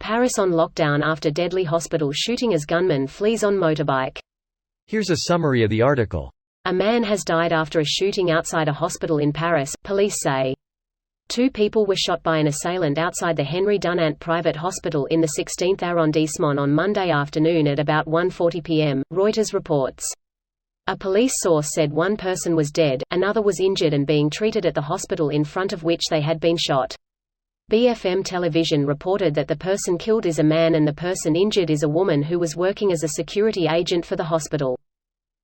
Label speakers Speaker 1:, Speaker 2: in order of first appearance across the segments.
Speaker 1: Paris on lockdown after deadly hospital shooting as gunman flees on motorbike.
Speaker 2: Here's a summary of the article.
Speaker 1: A man has died after a shooting outside a hospital in Paris, police say. 2 people were shot by an assailant outside the Henri Dunant private hospital in the 16th arrondissement on Monday afternoon at about 1:40 p.m., Reuters reports. A police source said one person was dead, another was injured and being treated at the hospital in front of which they had been shot. BFM television reported that the person killed is a man and the person injured is a woman who was working as a security agent for the hospital.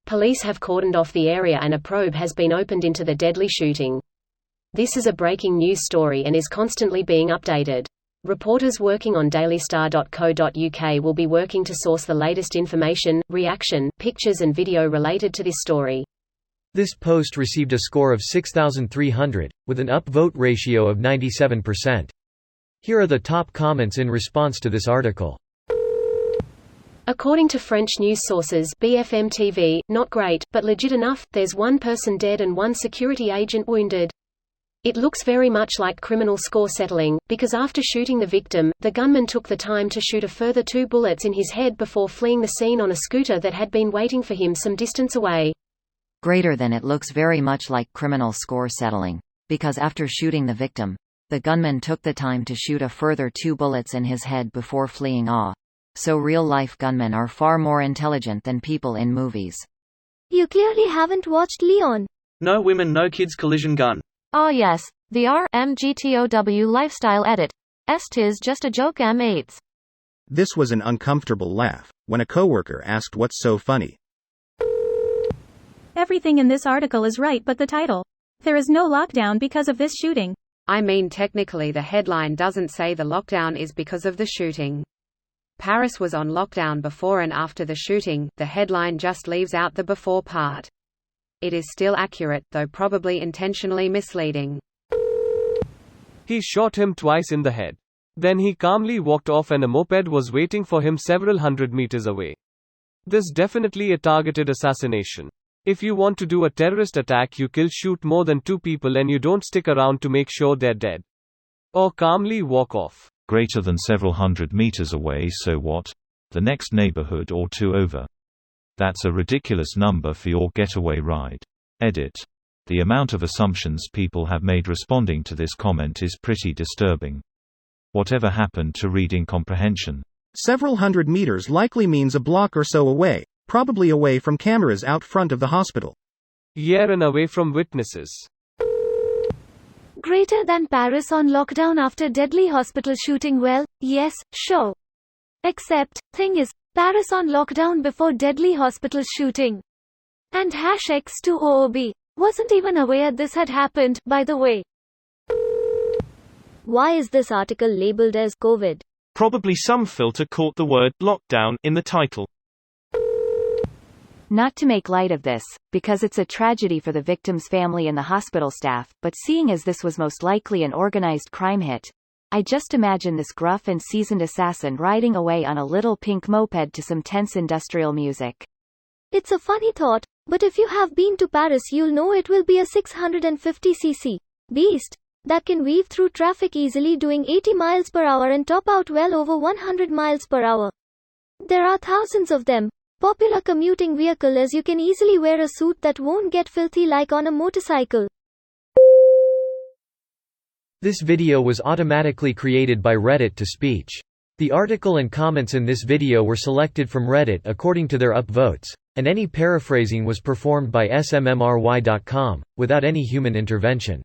Speaker 1: Police have cordoned off the area and a probe has been opened into the deadly shooting. This is a breaking news story and is constantly being updated. Reporters working on dailystar.co.uk will be working to source the latest information, reaction, pictures and video related to this story.
Speaker 2: This post received a score of 6,300, with an upvote ratio of 97%. Here are the top comments in response to this article.
Speaker 1: According to French news sources, BFM TV, not great, but legit enough, there's 1 person dead and 1 security agent wounded. It looks very much like criminal score settling, because after shooting the victim, the gunman took the time to shoot a further 2 bullets in his head before fleeing the scene on a scooter that had been waiting for him some distance away.
Speaker 3: Greater than it looks very much like criminal score settling, because after shooting the victim, the gunman took the time to shoot a further 2 bullets in his head before fleeing. So real-life gunmen are far more intelligent than people in movies.
Speaker 4: You clearly haven't watched Leon.
Speaker 5: No women no kids collision gun.
Speaker 6: Ah yes, the RMGTOW lifestyle edit. Tis just a joke M8s.
Speaker 7: This was an uncomfortable laugh, when a coworker asked what's so funny.
Speaker 4: Everything in this article is right but the title. There is no lockdown because of this shooting.
Speaker 8: I mean technically the headline doesn't say the lockdown is because of the shooting. Paris was on lockdown before and after the shooting, the headline just leaves out the before part. It is still accurate, though probably intentionally misleading.
Speaker 9: He shot him twice in the head. Then he calmly walked off and a moped was waiting for him several hundred meters away. This definitely a targeted assassination. If you want to do a terrorist attack, you kill shoot more than 2 people and you don't stick around to make sure they're dead. Or calmly walk off.
Speaker 10: Greater than several hundred meters away, so what? The next neighborhood or 2 over. That's a ridiculous number for your getaway ride. Edit. The amount of assumptions people have made responding to this comment is pretty disturbing. Whatever happened to reading comprehension?
Speaker 7: Several hundred meters likely means a block or so away, probably away from cameras out front of the hospital.
Speaker 9: Yeah, and away from witnesses.
Speaker 4: Greater than Paris on lockdown after deadly hospital shooting. Well, yes, sure. Except, thing is, Paris on lockdown before deadly hospital shooting. And #X2OOB. Wasn't even aware this had happened, by the way. Why is this article labeled as COVID?
Speaker 5: Probably some filter caught the word lockdown in the title.
Speaker 6: Not to make light of this, because it's a tragedy for the victim's family and the hospital staff, but seeing as this was most likely an organized crime hit, I just imagine this gruff and seasoned assassin riding away on a little pink moped to some tense industrial music.
Speaker 4: It's a funny thought, but if you have been to Paris you'll know it will be a 650cc beast that can weave through traffic easily doing 80 miles per hour and top out well over 100 miles per hour. There are thousands of them. Popular commuting vehicle, as you can easily wear a suit that won't get filthy like on a motorcycle.
Speaker 2: This video was automatically created by Reddit to speech. The article and comments in this video were selected from Reddit according to their upvotes, and any paraphrasing was performed by smmry.com, without any human intervention.